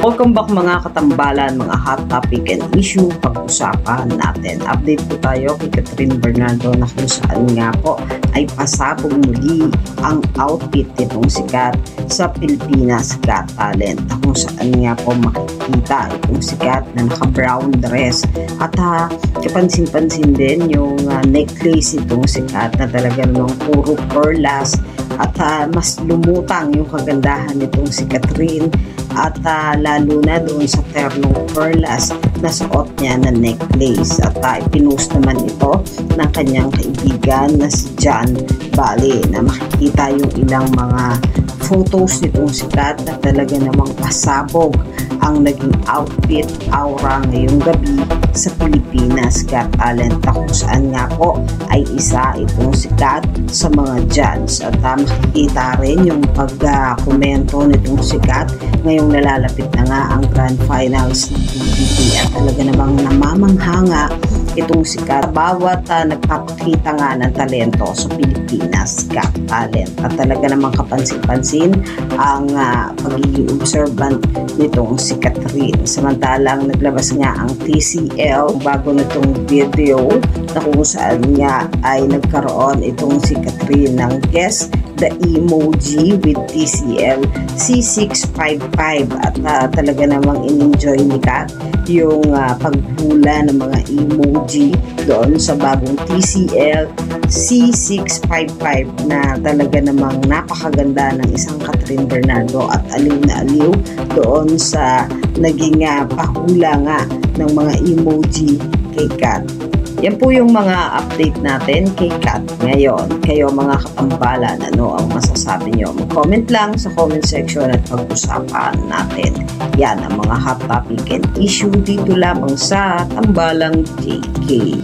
Welcome back mga katambalan, mga hot topic and issue pag-usapan natin. Update po tayo kay Catherine Bernardo na kung saan nga po ay pasabog muli ang outfit nitong sikat sa Pilipinas Got Talent. Kung saan nga po makikita itong sikat na naka-brown dress at kapansin-pansin din yung necklace itong sikat na talaga namang puro perlas at mas lumutang yung kagandahan nitong si Catherine at lalo na doon sa ternong perlas na suot niya na necklace at ipinost naman ito ng kanyang kaibigan na si John Bale na makikita yung ilang mga photos nitong sikat na talaga namang pasabog ang naging outfit aura ngayong gabi sa Pilipinas Got Talent kung saan nga po ay isa itong sikat sa mga judge at makikita rin yung pagkomento nitong sikat ngayong nalalapit na nga ang grand finals ng PBB at talaga namang namamanghanga itong sikat bawat nagpapakita nga ng talento sa Pilipinas Got Talent at talaga namang kapansin-pansin ang pagiging observant nitong si Catherine. Samantalang naglabas nga ang TCL bago nitong video na kung saan nga ay nagkaroon itong si Catherine ng guess the emoji with TCL C655 at talaga namang in-enjoy ni Kat yung paghula ng mga emoji doon sa bagong TCL C655 na talaga namang napakaganda ng isang Catherine Bernardo at aliw na aliw doon sa naging pahula nga ng mga emoji kay Kat. Yan po yung mga update natin kay Kat ngayon. Kayo mga katambalan, ano ang masasabi nyo? Mag-comment lang sa comment section at pag-usapan natin. Yan ang mga hot topic and issue dito lamang sa Tambalang JK.